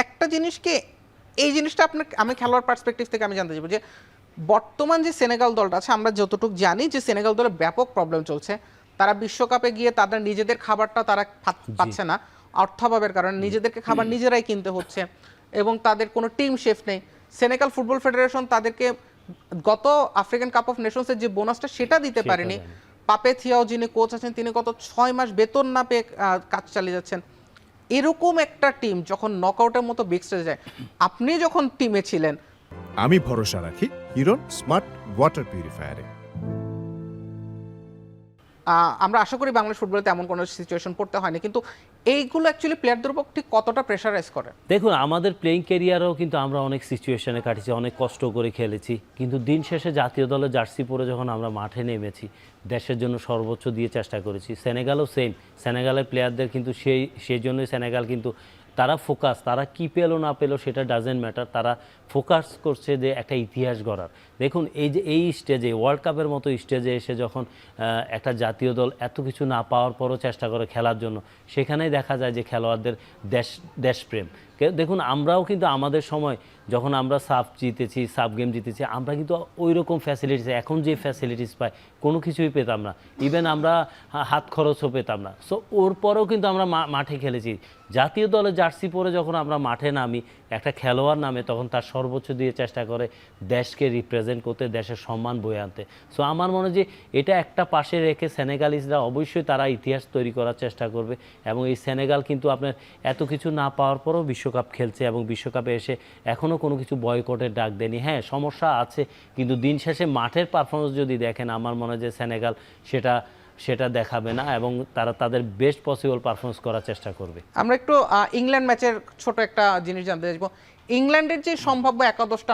একটা জিনিসকে এই জিনিসটা আপনার আমি খেলোয়াড় পার্সপেক্টিভ থেকে আমি জানতে চাইবো যে বর্তমান যে সেনেগাল দলটা আছে আমরা যতটুকু জানি যে সেনেগাল দলের ব্যাপক প্রবলেম চলছে, তারা বিশ্বকাপে গিয়ে তাদের নিজেদের খাবারটা তারা পাচ্ছে না অর্থাভাবের কারণে, নিজেদেরকে খাবার নিজেরাই কিনতে হচ্ছে এবং তাদের কোনো টিম শেফ নেই। সেনেগাল ফুটবল ফেডারেশন তাদেরকে গত আফ্রিকান কাপ অফ নেশনসের যে বোনাসটা সেটা দিতে পারেনি। পাপে থিয়াও যিনি কোচ আছেন তিনি গত 6 মাস বেতন না পেয়ে কাজ চালিয়ে যাচ্ছেন। এরকম একটা টিম যখন নকআউটের মতো বিগ স্টেজে যায়, আপনি যখন টিমে ছিলেন, আমি ভরসা রাখি হিরন স্মার্ট ওয়াটার পিউরিফায়ারে। আমরা আশা করি বাংলাদেশ ফুটবলে তেমন কোনো সিচুয়েশন পড়তে হয়নি, কিন্তু এইগুলো অ্যাকচুয়ালি প্লেয়ারদের উপর ঠিক কতটা প্রেশারাইজ করে? দেখুন, আমাদের প্লেইং ক্যারিয়ারেও কিন্তু আমরা অনেক সিচুয়েশনে কাটিয়েছি, অনেক কষ্ট করে খেলেছি, কিন্তু দিন শেষে জাতীয় দলের জার্সি পরে যখন আমরা মাঠে নেমেছি দেশের জন্য সর্বোচ্চ দিয়ে চেষ্টা করেছি। সেনেগালও সেম, সেনেগালের প্লেয়ারদের কিন্তু সেই জন্যই সেনেগাল কিন্তু তারা ফোকাস, তারা কি পেলো না পেলো সেটা ডাজেন্ট ম্যাটার, তারা ফোকাস করছে যে একটা ইতিহাস গড়ার। দেখুন এই স্টেজে ওয়ার্ল্ড কাপের মতো স্টেজে এসে যখন একটা জাতীয় দল এত কিছু না পাওয়ার পরও চেষ্টা করে খেলার জন্য, সেখানেই দেখা যায় যে খেলোয়াড়দের দেশপ্রেম। দেখুন, আমরাও কিন্তু আমাদের সময় যখন আমরা সাফ জিতেছি, সাফ গেম জিতেছি, আমরা কিন্তু ওই রকম ফ্যাসিলিটিস, এখন যে ফ্যাসিলিটিস পাই কোনো কিছুই পেতাম না, ইভেন আমরা হাত খরচও পেতাম না। সো ওর পরেও কিন্তু আমরা মাঠে খেলেছি। জাতীয় দলের জার্সি পরে যখন আমরা মাঠে নামি, একটা খেলোয়াড় নামে তখন তার সর্বোচ্চ দিয়ে চেষ্টা করে দেশকে রিপ্রেজেন্ট করতে, দেশের সম্মান বয়ে আনতে। সো আমার মনে হয় যে এটা একটা পাশে রেখে সেনেগালিজরা অবশ্যই তারা ইতিহাস তৈরি করার চেষ্টা করবে, এবং এই সেনেগাল কিন্তু আপনার এত কিছু না পাওয়ার পরেও বিশ্বকাপ খেলছে এবং বিশ্বকাপে এসে এখনও কোনো কিছু বয়কটের ডাক দেয়নি। হ্যাঁ, সমস্যা আছে, কিন্তু দিন শেষে মাঠের পারফরমেন্স যদি দেখেন, আমার মনে হয় যে সেনেগাল সেটা দেখাবে না এবং তারা তাদের বেস্ট পসিবল পারফরমেন্স করার চেষ্টা করবে। আমরা একটু ইংল্যান্ড ম্যাচের ছোট একটা জিনিস জানতে চাইবো। ইংল্যান্ডের যে সম্ভাব্য একাদশটা